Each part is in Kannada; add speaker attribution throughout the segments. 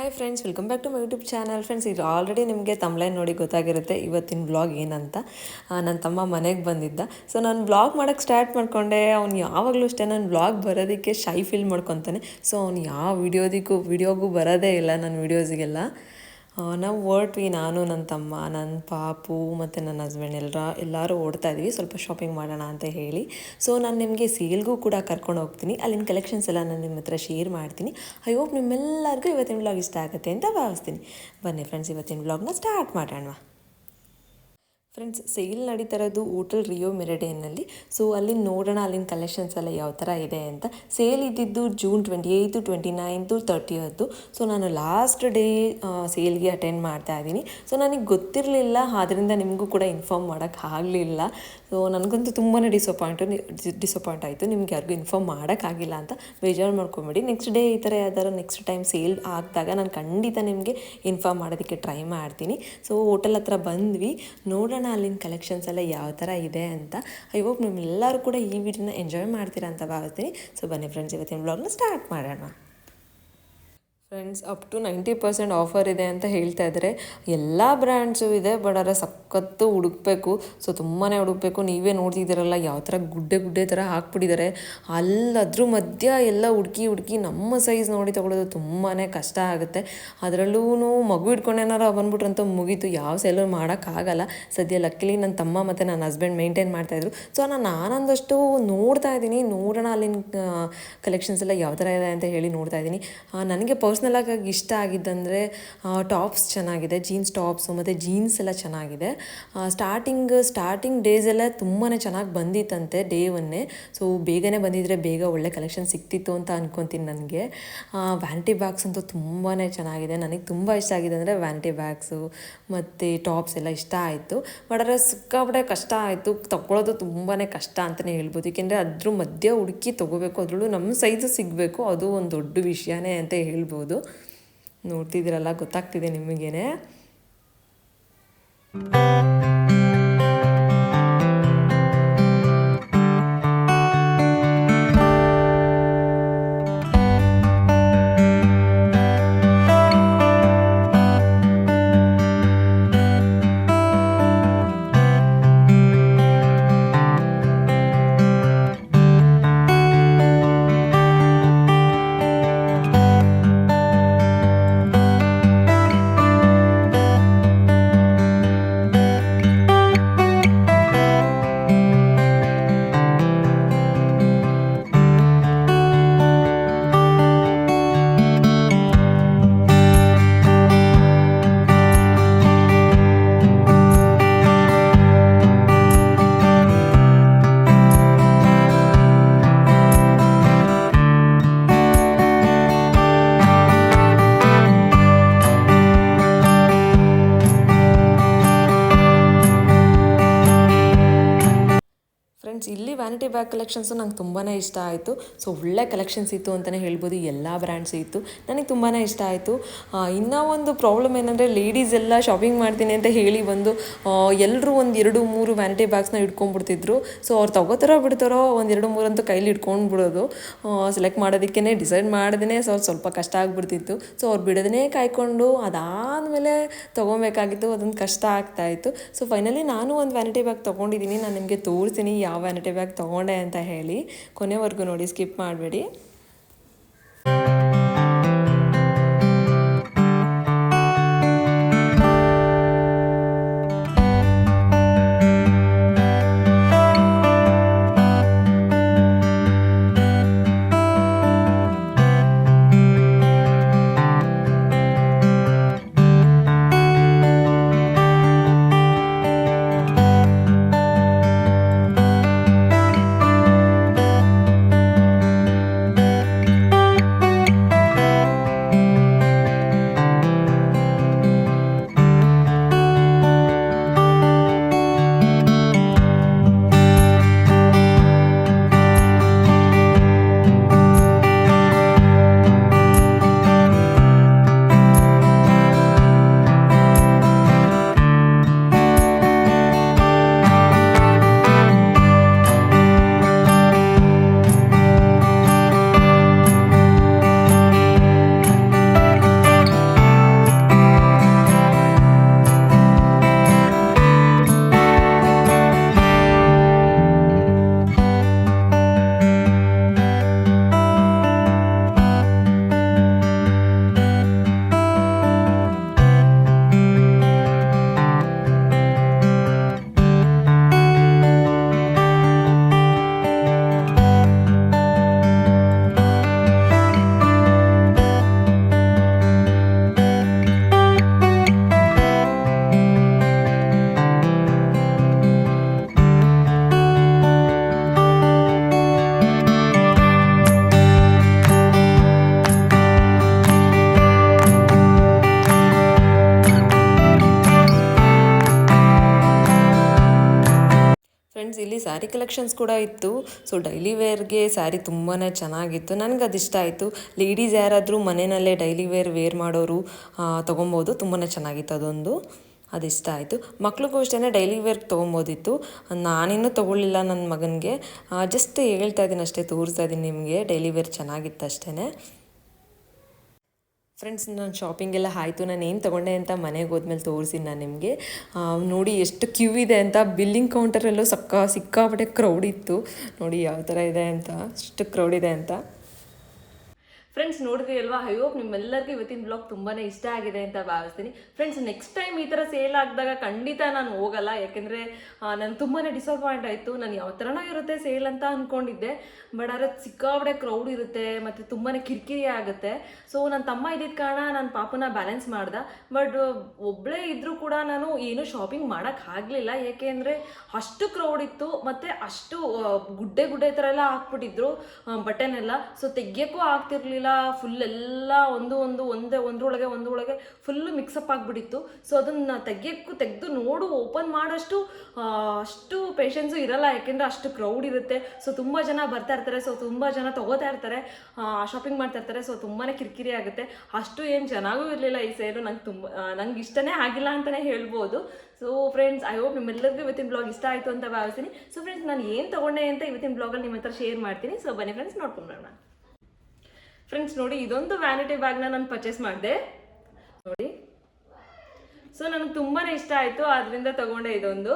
Speaker 1: Hi friends, welcome back to my YouTube channel. Friends, ಇದು ಆಲ್ರೆಡಿ ನಿಮಗೆ ತಮ್ಲೈನ್ ನೋಡಿ ಗೊತ್ತಾಗಿರುತ್ತೆ ಇವತ್ತಿನ ವ್ಲಾಗ್ ಏನಂತ. ನನ್ನ ತಮ್ಮ ಮನೆಗೆ ಬಂದಿದ್ದ. ಸೊ ನಾನು ವ್ಲಾಗ್ ಮಾಡೋಕ್ಕೆ ಸ್ಟಾರ್ಟ್ ಮಾಡ್ಕೊಂಡೆ. ಅವ್ನು ಯಾವಾಗಲೂ ಅಷ್ಟೇ ನಾನು ವ್ಲಾಗ್ ಬರೋದಕ್ಕೆ ಶೈ ಫೀಲ್ ಮಾಡ್ಕೊತಾನೆ. ಸೊ ಅವ್ನು ಯಾವ ವಿಡಿಯೋಗೂ ಬರೋದೇ ಇಲ್ಲ ನನ್ನ ವೀಡಿಯೋಸಿಗೆಲ್ಲ. ನಾವು ಹೊರಟ್ವಿ, ನಾನು ನನ್ನ ತಮ್ಮ, ನನ್ನ ಪಾಪು ಮತ್ತು ನನ್ನ ಹಸ್ಬೆಂಡ್ ಎಲ್ಲರೂ ಓಡ್ತಾ ಇದ್ವಿ ಸ್ವಲ್ಪ ಶಾಪಿಂಗ್ ಮಾಡೋಣ ಅಂತ ಹೇಳಿ. ಸೊ ನಾನು ನಿಮಗೆ ಸೇಲ್ಗೂ ಕೂಡ ಕರ್ಕೊಂಡು ಹೋಗ್ತೀನಿ. ಅಲ್ಲಿನ ಕಲೆಕ್ಷನ್ಸ್ ಎಲ್ಲ ನಾನು ನಿಮ್ಮ ಹತ್ರ ಶೇರ್ ಮಾಡ್ತೀನಿ. ಐ ಹೋಪ್ ನಿಮ್ಮೆಲ್ಲರಿಗೂ ಇವತ್ತಿನ ವ್ಲಾಗ್ ಇಷ್ಟ ಆಗುತ್ತೆ ಅಂತ ಭಾವಿಸ್ತೀನಿ. ಬನ್ನಿ ಫ್ರೆಂಡ್ಸ್, ಇವತ್ತಿನ ವ್ಲಾಗ್ನ ಸ್ಟಾರ್ಟ್ ಮಾಡೋಣ. ಫ್ರೆಂಡ್ಸ್, ಸೇಲ್ ನಡೀತಾ ಇರೋದು ಹೋಟೆಲ್ ರಿಯೋ ಮೆರಿಡಿಯನ್ನಲ್ಲಿ. ಸೊ ಅಲ್ಲಿ ನೋಡೋಣ ಅಲ್ಲಿನ ಕಲೆಕ್ಷನ್ಸ್ ಎಲ್ಲ ಯಾವ ಥರ ಇದೆ ಅಂತ. ಸೇಲ್ ಇದ್ದಿದ್ದು ಜೂನ್ 28, 29, 30. ಸೊ ನಾನು ಲಾಸ್ಟ್ ಡೇ ಸೇಲ್ಗೆ ಅಟೆಂಡ್ ಮಾಡ್ತಾ ಇದ್ದೀನಿ. ಸೊ ನನಗೆ ಗೊತ್ತಿರಲಿಲ್ಲ, ಆದ್ದರಿಂದ ನಿಮಗೂ ಕೂಡ ಇನ್ಫಾರ್ಮ್ ಮಾಡೋಕ್ಕೆ ಆಗಲಿಲ್ಲ. ಸೊ ನನಗಂತೂ ತುಂಬಾ ಡಿಸಪಾಯಿಂಟ್ ಆಯಿತು. ನಿಮ್ಗೆ ಯಾರಿಗೂ ಇನ್ಫಾರ್ಮ್ ಮಾಡೋಕ್ಕಾಗಿಲ್ಲ ಅಂತ ಬೇಜಾರು ಮಾಡ್ಕೊಬೇಡಿ. ನೆಕ್ಸ್ಟ್ ಡೇ ಈ ಥರ ಯಾವ್ದಾರು ನೆಕ್ಸ್ಟ್ ಟೈಮ್ ಸೇಲ್ ಆಗಿದಾಗ ನಾನು ಖಂಡಿತ ನಿಮಗೆ ಇನ್ಫಾರ್ಮ್ ಮಾಡೋದಕ್ಕೆ ಟ್ರೈ ಮಾಡ್ತೀನಿ. ಸೊ ಹೋಟೆಲ್ ಹತ್ರ ಬಂದ್ವಿ, ನೋಡೋಣ ಅಲ್ಲಿನ ಕಲೆಕ್ಷನ್ಸ್ ಎಲ್ಲ ಯಾವ ಥರ ಇದೆ ಅಂತ. ಐ ಹೋಪ್ ನಿಮ್ಮೆಲ್ಲರೂ ಕೂಡ ಈ ವಿಡಿಯೋನ ಎಂಜಾಯ್ ಮಾಡ್ತೀರಾ ಅಂತ ಭಾವಿಸ್ತೀನಿ. ಸೊ ಬನ್ನಿ ಫ್ರೆಂಡ್ಸ್, ಇವತ್ತಿನ ವ್ಲಾಗ್ನ ಸ್ಟಾರ್ಟ್ ಮಾಡೋಣ. ಫ್ರೆಂಡ್ಸ್, ಅಪ್ ಟು 90% ಆಫರ್ ಇದೆ ಅಂತ ಹೇಳ್ತಾ ಇದ್ದಾರೆ. ಎಲ್ಲ ಬ್ರ್ಯಾಂಡ್ಸು ಇದೆ, ಬಟ್ ಆದರೆ ಸಖತ್ತು ಹುಡುಕಬೇಕು. ಸೊ ತುಂಬಾ ಹುಡುಕಬೇಕು. ನೀವೇ ನೋಡ್ತಿದ್ದೀರಲ್ಲ ಯಾವ ಥರ ಗುಡ್ಡೆ ಥರ ಹಾಕ್ಬಿಟ್ಟಿದ್ದಾರೆ. ಅಲ್ಲದ್ರ ಮಧ್ಯ ಎಲ್ಲ ಹುಡುಕಿ ನಮ್ಮ ಸೈಜ್ ನೋಡಿ ತೊಗೊಳೋದು ತುಂಬಾ ಕಷ್ಟ ಆಗುತ್ತೆ. ಅದರಲ್ಲೂ ಮಗು ಇಟ್ಕೊಂಡೇನಾರು ಬಂದ್ಬಿಟ್ರಂತೂ ಮುಗೀತು, ಯಾವ ಸೇಲು ಮಾಡೋಕ್ಕಾಗಲ್ಲ. ಸದ್ಯ ಲಕ್ಕಿಲಿ ನನ್ನ ತಮ್ಮ ಮತ್ತು ನನ್ನ ಹಸ್ಬೆಂಡ್ ಮೇಂಟೈನ್ ಮಾಡ್ತಾಯಿದ್ರು. ಸೊ ನಾನೊಂದಷ್ಟು ನೋಡ್ತಾ ಇದ್ದೀನಿ, ನೋಡೋಣ ಅಲ್ಲಿನ ಕಲೆಕ್ಷನ್ಸ್ ಎಲ್ಲ ಯಾವ ಥರ ಇದೆ ಅಂತ ಹೇಳಿ ನೋಡ್ತಾ ಇದ್ದೀನಿ. ನನಗೆ ಪರ್ಸ್ನಲಾಗಿ ಇಷ್ಟ ಆಗಿದ್ದಂದರೆ ಟಾಪ್ಸ್ ಚೆನ್ನಾಗಿದೆ, ಜೀನ್ಸ್ ಟಾಪ್ಸು ಮತ್ತು ಜೀನ್ಸ್ ಎಲ್ಲ ಚೆನ್ನಾಗಿದೆ. ಸ್ಟಾರ್ಟಿಂಗ್ ಡೇಸ್ ಎಲ್ಲ ತುಂಬಾ ಚೆನ್ನಾಗಿ ಬಂದಿತ್ತಂತೆ, ಡೇ ಒನ್ನೇ. ಸೊ ಬೇಗನೆ ಬಂದಿದ್ದರೆ ಬೇಗ ಒಳ್ಳೆ ಕಲೆಕ್ಷನ್ ಸಿಕ್ತಿತ್ತು ಅಂತ ಅನ್ಕೊತೀನಿ. ನನಗೆ ವ್ಯಾನಿಟಿ ಬ್ಯಾಗ್ಸ್ ಅಂತೂ ತುಂಬಾ ಚೆನ್ನಾಗಿದೆ. ನನಗೆ ತುಂಬ ಇಷ್ಟ ಆಗಿದೆ ಅಂದರೆ ವ್ಯಾನಿಟಿ ಬ್ಯಾಗ್ಸು ಮತ್ತು ಟಾಪ್ಸ್ ಎಲ್ಲ ಇಷ್ಟ ಆಯಿತು. ಬಟ್ ಆದರೆ ಸಿಕ್ಕಾಪಟ್ಟೆ ಕಷ್ಟ ಆಯಿತು, ತೊಗೊಳೋದು ತುಂಬಾ ಕಷ್ಟ ಅಂತಲೇ ಹೇಳ್ಬೋದು. ಏಕೆಂದರೆ ಅದ್ರ ಮಧ್ಯೆ ಹುಡುಕಿ ತೊಗೋಬೇಕು, ಅದರಲ್ಲೂ ನಮ್ಮ ಸೈಜು ಸಿಗಬೇಕು, ಅದು ಒಂದು ದೊಡ್ಡ ವಿಷಯನೇ ಅಂತ ಹೇಳ್ಬೋದು. ನೋಡ್ತಿದ್ದೀರಲ್ಲ, ಗೊತ್ತಾಗ್ತಿದೆ ನಿಮಗೇನೆ. ಇಲ್ಲಿ ವ್ಯಾನಿಟಿ ಬ್ಯಾಗ್ ಕಲೆಕ್ಷನ್ಸು ನಂಗೆ ತುಂಬಾ ಇಷ್ಟ ಆಯಿತು. ಸೊ ಒಳ್ಳೆ ಕಲೆಕ್ಷನ್ಸ್ ಇತ್ತು ಅಂತಲೇ ಹೇಳ್ಬೋದು. ಎಲ್ಲ ಬ್ರ್ಯಾಂಡ್ಸ್ ಇತ್ತು, ನನಗೆ ತುಂಬಾ ಇಷ್ಟ ಆಯಿತು. ಇನ್ನೂ ಒಂದು ಪ್ರಾಬ್ಲಮ್ ಏನಂದರೆ, ಲೇಡೀಸ್ ಎಲ್ಲ ಶಾಪಿಂಗ್ ಮಾಡ್ತೀನಿ ಅಂತ ಹೇಳಿ ಬಂದು ಎಲ್ಲರೂ 1-2-3 ವ್ಯಾನಿಟಿ ಬ್ಯಾಗ್ಸ್ನ ಇಟ್ಕೊಂಡ್ಬಿಡ್ತಿದ್ರು. ಸೊ ಅವ್ರು ತೊಗೋತಾರೋ ಬಿಡ್ತಾರೋ 1-2-3 ಅಂತೂ ಕೈಲಿ ಇಟ್ಕೊಂಡ್ಬಿಡೋದು. ಸೆಲೆಕ್ಟ್ ಮಾಡೋದಕ್ಕೇ ಡಿಸೈಡ್ ಮಾಡಿದೇ ಸ್ವಲ್ಪ ಕಷ್ಟ ಆಗಿಬಿಡ್ತಿತ್ತು. ಸೊ ಅವ್ರು ಬಿಡೋದನ್ನೇ ಕಾಯ್ಕೊಂಡು ಅದಾದಮೇಲೆ ತೊಗೊಬೇಕಾಗಿತ್ತು, ಅದೊಂದು ಕಷ್ಟ ಆಗ್ತಾಯಿತ್ತು. ಸೊ ಫೈನಲಿ ನಾನು ಒಂದು ವ್ಯಾನಿಟಿ ಬ್ಯಾಗ್ ತೊಗೊಂಡಿದ್ದೀನಿ. ನಾನು ನಿಮಗೆ ತೋರಿಸ್ತೀನಿ ಯಾವ ವ್ಯಾನಿಟಿ ಬ್ಯಾಗ್ ತೊಗೊಂಡೆ ಅಂತ ಹೇಳಿ. ಕೊನೆವರೆಗೂ ನೋಡಿ, ಸ್ಕಿಪ್ ಮಾಡಬೇಡಿ. ಸ್ಯಾರಿ ಕಲೆಕ್ಷನ್ಸ್ ಕೂಡ ಇತ್ತು. ಸೊ ಡೈಲಿ ವೇರ್ಗೆ ಸ್ಯಾರಿ ತುಂಬಾ ಚೆನ್ನಾಗಿತ್ತು, ನನಗೆ ಅದು ಇಷ್ಟ ಆಯಿತು. ಲೇಡೀಸ್ ಯಾರಾದರೂ ಮನೆಯಲ್ಲೇ ಡೈಲಿ ವೇರ್ ಮಾಡೋರು ತೊಗೊಬೋದು, ತುಂಬಾ ಚೆನ್ನಾಗಿತ್ತು ಅದೊಂದು, ಅದಿಷ್ಟ ಆಯಿತು. ಮಕ್ಳಿಗೂ ಅಷ್ಟೇ ಡೈಲಿ ವೇರ್ಗೆ ತೊಗೊಬೋದಿತ್ತು, ನಾನಿನ್ನೂ ತೊಗೊಳ್ಳಿಲ್ಲ ನನ್ನ ಮಗನಿಗೆ, ಜಸ್ಟ್ ಹೇಳ್ತಾ ಇದ್ದೀನಿ ಅಷ್ಟೇ, ತೋರಿಸ್ತಾ ಇದ್ದೀನಿ ನಿಮಗೆ. ಡೈಲಿ ವೇರ್ ಚೆನ್ನಾಗಿತ್ತು ಅಷ್ಟೇ. ಫ್ರೆಂಡ್ಸ್, ನಾನು ಶಾಪಿಂಗ್ ಎಲ್ಲ ಆಯಿತು. ನಾನು ಏನು ತೊಗೊಂಡೆ ಅಂತ ಮನೆಗೆ ಹೋದ್ಮೇಲೆ ತೋರಿಸಿ ನಾನು ನಿಮಗೆ. ನೋಡಿ ಎಷ್ಟು ಕ್ಯೂ ಇದೆ ಅಂತ. ಬಿಲ್ಲಿಂಗ್ ಕೌಂಟರಲ್ಲೂ ಸಿಕ್ಕಾಪಟ್ಟೆ ಕ್ರೌಡ್ ಇತ್ತು. ನೋಡಿ ಯಾವ ಥರ ಇದೆ ಅಂತ, ಅಷ್ಟು ಕ್ರೌಡ್ ಇದೆ ಅಂತ. ಫ್ರೆಂಡ್ಸ್, ನೋಡಿದ್ರಿ ಅಲ್ವಾ? ಐ ಹೋಪ್ ನಿಮ್ಮೆಲ್ಲರಿಗೂ ಇವತ್ತಿನ ಬ್ಲಾಗ್ ತುಂಬಾ ಇಷ್ಟ ಆಗಿದೆ ಅಂತ ಭಾವಿಸ್ತೀನಿ. ಫ್ರೆಂಡ್ಸ್, ನೆಕ್ಸ್ಟ್ ಟೈಮ್ ಈ ಥರ ಸೇಲ್ ಆಗಿದಾಗ ಖಂಡಿತ ನಾನು ಹೋಗಲ್ಲ, ಯಾಕೆಂದರೆ ನನಗೆ ತುಂಬಾ ಡಿಸಪಾಯಿಂಟ್ ಆಯಿತು. ನಾನು ಯಾವ ಥರನೋ ಇರುತ್ತೆ ಸೇಲ್ ಅಂತ ಅಂದ್ಕೊಂಡಿದ್ದೆ, ಬಟ್ ಆದರೆ ಸಿಕ್ಕಾಪಟ್ಟೆ ಕ್ರೌಡ್ ಇರುತ್ತೆ ಮತ್ತು ತುಂಬಾ ಕಿರಿಕಿರಿ ಆಗುತ್ತೆ. ಸೊ ನನ್ನ ತಮ್ಮ ಇದ್ದಿದ್ದ ಕಾರಣ ನನ್ನ ಪಾಪನ ಬ್ಯಾಲೆನ್ಸ್ ಮಾಡ್ದೆ. ಬಟ್ ಒಬ್ಬಳೇ ಇದ್ದರೂ ಕೂಡ ನಾನು ಏನೂ ಶಾಪಿಂಗ್ ಮಾಡೋಕ್ಕಾಗಲಿಲ್ಲ, ಏಕೆಂದರೆ ಅಷ್ಟು ಕ್ರೌಡ್ ಇತ್ತು ಮತ್ತು ಅಷ್ಟು ಗುಡ್ಡೆ ಥರ ಎಲ್ಲ ಹಾಕ್ಬಿಟ್ಟಿದ್ರು ಬಟ್ಟೆನೆಲ್ಲ. ಸೊ ತೆಗಿಯೋಕ್ಕೂ ಆಗ್ತಿರ್ಲಿಲ್ಲ, ಫುಲ್ ಎಲ್ಲ ಒಂದರೊಳಗೆ ಫುಲ್ಲು ಮಿಕ್ಸಪ್ ಆಗಿಬಿಟ್ಟಿತ್ತು. ಸೊ ಅದನ್ನು ತೆಗೆದು ಓಪನ್ ಮಾಡೋಷ್ಟು ಅಷ್ಟು ಪೇಷನ್ಸು ಇರಲ್ಲ, ಯಾಕೆಂದರೆ ಅಷ್ಟು ಕ್ರೌಡ್ ಇರುತ್ತೆ. ಸೊ ತುಂಬ ಜನ ಬರ್ತಾ ಇರ್ತಾರೆ, ಸೊ ತುಂಬ ಜನ ತೊಗೋತಾ ಇರ್ತಾರೆ, ಶಾಪಿಂಗ್ ಮಾಡ್ತಾ ಇರ್ತಾರೆ. ಸೊ ತುಂಬಾ ಕಿರಿಕಿರಿ ಆಗುತ್ತೆ. ಅಷ್ಟು ಏನು ಚೆನ್ನಾಗೂ ಇರಲಿಲ್ಲ ಈ ಸೇಲು, ನಂಗೆ ಇಷ್ಟನೇ ಆಗಿಲ್ಲ ಅಂತಲೇ ಹೇಳ್ಬೋದು. ಸೊ ಫ್ರೆಂಡ್ಸ್, ಐ ಹೋಪ್ ನಿಮ್ಮೆಲ್ಲರಿಗೂ ಇವತ್ತಿನ ಬ್ಲಾಗ್ ಇಷ್ಟ ಆಯಿತು ಅಂತ ಭಾವಿಸ್ತೀನಿ. ಸೊ ಫ್ರೆಂಡ್ಸ್, ನಾನು ಏನು ತೊಗೊಂಡೆ ಅಂತ ಇವತ್ತಿನ ಬ್ಲಾಗಲ್ಲಿ ನಿಮ್ಮ ಹತ್ರ ಶೇರ್ ಮಾಡ್ತೀನಿ. ಸೊ ಬನ್ನಿ ಫ್ರೆಂಡ್ಸ್, ನೋಡ್ಕೊಂಡ್ಬರೋಣ. ಫ್ರೆಂಡ್ಸ್, ನೋಡಿ, ಇದೊಂದು ವ್ಯಾನಿಟಿ ಬ್ಯಾಗ್ನ ನಾನು ಪರ್ಚೇಸ್ ಮಾಡಿದೆ ನೋಡಿ. ಸೊ ನನಗೆ ತುಂಬಾ ಇಷ್ಟ ಆಯಿತು, ಅದರಿಂದ ತೊಗೊಂಡೆ ಇದೊಂದು.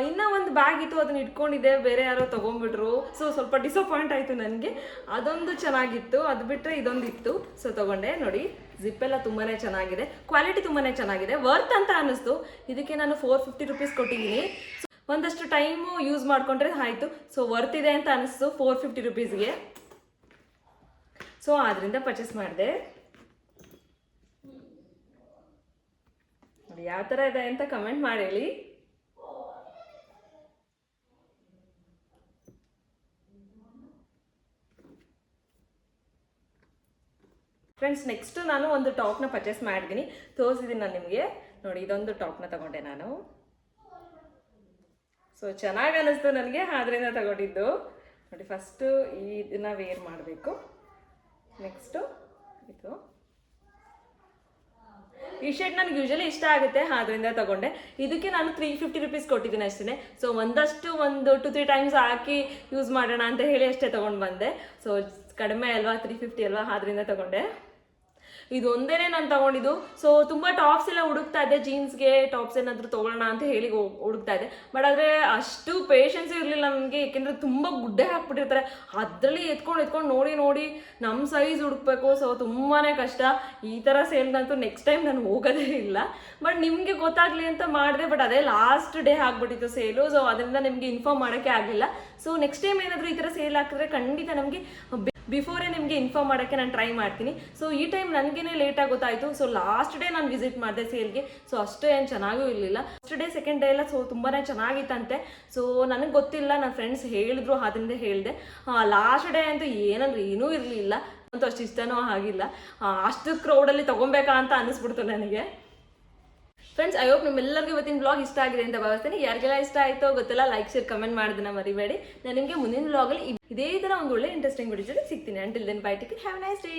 Speaker 1: ಇನ್ನೂ ಒಂದು ಬ್ಯಾಗ್ ಇತ್ತು, ಅದನ್ನ ಇಟ್ಕೊಂಡಿದ್ದೆ, ಬೇರೆ ಯಾರೋ ತೊಗೊಂಡ್ಬಿಟ್ರು. ಸೊ ಸ್ವಲ್ಪ ಡಿಸಪಾಯಿಂಟ್ ಆಯಿತು ನನಗೆ. ಅದೊಂದು ಚೆನ್ನಾಗಿತ್ತು, ಅದು ಬಿಟ್ಟರೆ ಇದೊಂದು ಇತ್ತು. ಸೊ ತೊಗೊಂಡೆ. ನೋಡಿ, ಜಿಪ್ಪೆಲ್ಲ ತುಂಬಾ ಚೆನ್ನಾಗಿದೆ, ಕ್ವಾಲಿಟಿ ತುಂಬಾ ಚೆನ್ನಾಗಿದೆ, ವರ್ತ್ ಅಂತ ಅನ್ನಿಸ್ತು. ಇದಕ್ಕೆ ನಾನು 450 ರೂಪೀಸ್ ಕೊಟ್ಟಿದ್ದೀನಿ. ಸೊ ಒಂದಷ್ಟು ಟೈಮು ಯೂಸ್ ಮಾಡಿಕೊಂಡ್ರೆ ಆಯಿತು. ಸೊ ವರ್ತ್ ಇದೆ ಅಂತ ಅನ್ನಿಸ್ತು 450 ರೂಪೀಸ್ಗೆ. ಸೊ ಅದರಿಂದ ಪರ್ಚೇಸ್ ಮಾಡಿದೆ. ನೋಡಿ ಯಾವ ಥರ ಇದೆ ಅಂತ ಕಮೆಂಟ್ ಮಾಡಿ ಹೇಳಿ. ಫ್ರೆಂಡ್ಸ್, ನೆಕ್ಸ್ಟ್ ನಾನು ಒಂದು ಟಾಪ್ನ ಪರ್ಚೇಸ್ ಮಾಡಿದ್ದೀನಿ, ತೋರಿಸಿದ್ದೀನಿ ನಾನು ನಿಮಗೆ. ನೋಡಿ, ಇದೊಂದು ಟಾಪ್ನ ತಗೊಂಡೆ ನಾನು. ಸೊ ಚೆನ್ನಾಗಿ ಅನ್ನಿಸ್ತು ನನಗೆ, ಅದರಿಂದ ತಗೊಂಡಿದ್ದು. ನೋಡಿ, ಫಸ್ಟು ಇದನ್ನ ವೇರ್ ಮಾಡಬೇಕು. ನೆಕ್ಸ್ಟು ಇದು ಈ ಶರ್ಟ್ ನನಗೆ ಯೂಶಲಿ ಇಷ್ಟ ಆಗುತ್ತೆ, ಅದರಿಂದ ತಗೊಂಡೆ. ಇದಕ್ಕೆ ನಾನು 350 ರೂಪೀಸ್ ಕೊಟ್ಟಿದ್ದೀನಿ ಅಷ್ಟೇ. ಸೊ ಒಂದು 2-3 ಟೈಮ್ಸ್ ಹಾಕಿ ಯೂಸ್ ಮಾಡೋಣ ಅಂತ ಹೇಳಿ ಅಷ್ಟೇ ತೊಗೊಂಡು ಬಂದೆ. ಸೊ ಕಡಿಮೆ ಅಲ್ವಾ, 350 ಅಲ್ವಾ, ಅದರಿಂದ ತಗೊಂಡೆ. ಇದೊಂದೇ ನಾನು ತಗೊಂಡಿದ್ದು. ಸೊ ತುಂಬ ಟಾಪ್ಸ್ ಎಲ್ಲ ಹುಡುಕ್ತಾ ಇದ್ದೆ, ಜೀನ್ಸ್ಗೆ ಟಾಪ್ಸ್ ಏನಾದರೂ ತೊಗೊಳ್ಳೋಣ ಅಂತ ಹೇಳಿ ಹುಡುಕ್ತಾ ಇದ್ದೆ. ಬಟ್ ಆದರೆ ಅಷ್ಟು ಪೇಷನ್ಸ್ ಇರಲಿಲ್ಲ ನನಗೆ, ಏಕೆಂದರೆ ತುಂಬ ಗುಡ್ಡೆ ಹಾಕ್ಬಿಟ್ಟಿರ್ತಾರೆ. ಅದರಲ್ಲಿ ಎತ್ಕೊಂಡು ನೋಡಿ ನಮ್ಮ ಸೈಜ್ ಹುಡುಕ್ಬೇಕು. ಸೊ ತುಂಬಾ ಕಷ್ಟ. ಈ ಥರ ಸೇಲ್ದಂತೂ ನೆಕ್ಸ್ಟ್ ಟೈಮ್ ನಾನು ಹೋಗೋದೇ ಇಲ್ಲ. ಬಟ್ ನಿಮಗೆ ಗೊತ್ತಾಗಲಿ ಅಂತ ಮಾಡಿದೆ, ಬಟ್ ಅದೇ ಲಾಸ್ಟ್ ಡೇ ಆಗಿಬಿಟ್ಟಿತ್ತು ಸೇಲು. ಸೊ ಅದರಿಂದ ನಿಮಗೆ ಇನ್ಫಾರ್ಮ್ ಮಾಡೋಕ್ಕೆ ಆಗಲಿಲ್ಲ. ಸೊ ನೆಕ್ಸ್ಟ್ ಟೈಮ್ ಏನಾದರೂ ಈ ಥರ ಸೇಲ್ ಹಾಕಿದ್ರೆ ಖಂಡಿತ ನಮಗೆ ಬಿಫೋರೇ ನಿಮಗೆ ಇನ್ಫಾರ್ಮ್ ಮಾಡೋಕ್ಕೆ ನಾನು ಟ್ರೈ ಮಾಡ್ತೀನಿ. ಸೊ ಈ ಟೈಮ್ ನನಗೇನೆ ಲೇಟಾಗಿ ಗೊತ್ತಾಯಿತು. ಸೊ ಲಾಸ್ಟ್ ಡೇ ನಾನು ವಿಸಿಟ್ ಮಾಡಿದೆ ಸೇಲ್ಗೆ. ಸೊ ಅಷ್ಟು ಏನು ಚೆನ್ನಾಗೂ ಇರಲಿಲ್ಲ. ಫಸ್ಟ್ ಡೇ ಸೆಕೆಂಡ್ ಡೇ ಎಲ್ಲ ಸೊ ತುಂಬಾ ಚೆನ್ನಾಗಿತ್ತಂತೆ. ಸೊ ನನಗೆ ಗೊತ್ತಿಲ್ಲ, ನನ್ನ ಫ್ರೆಂಡ್ಸ್ ಹೇಳಿದ್ರು, ಅದರಿಂದ ಹೇಳಿದೆ. ಲಾಸ್ಟ್ ಡೇ ಅಂತೂ ಏನೂ ಇರಲಿಲ್ಲ, ಅಂತೂ ಅಷ್ಟು ಇಷ್ಟನೂ ಆಗಿಲ್ಲ. ಅಷ್ಟು ಕ್ರೌಡಲ್ಲಿ ತೊಗೊಬೇಕಾ ಅಂತ ಅನ್ನಿಸ್ಬಿಡ್ತು ನನಗೆ. ಫ್ರೆಂಡ್ಸ್, ಐ ಹೋಪ್ ನಿಮ್ಮೆಲ್ಲರಿಗೂ ಇವತ್ತಿನ ಬ್ಲಾಗ್ ಇಷ್ಟ ಆಗಿದೆ ಅಂತ ಭಾವಿಸ್ತೀನಿ. ಯಾರಿಗೆಲ್ಲ ಇಷ್ಟ ಆಯಿತೋ ಗೊತ್ತಿಲ್ಲ, ಲೈಕ್ ಶೇರ್ ಕಮೆಂಟ್ ಮಾಡೋದನ್ನ ಮರಿಬೇಡಿ. ನಾನು ನಿಮಗೆ ಮುಂದಿನ ಬ್ಲಾಗಲ್ಲಿ ಇದೇ ಥರ ಒಂದು ಒಳ್ಳೆ ಇಂಟ್ರೆಸ್ಟಿಂಗ್ ವಿಡಿಯೋ ಜೊತೆ ಸಿಗ್ತೀನಿ. Until then, bye, take care, have a nice day.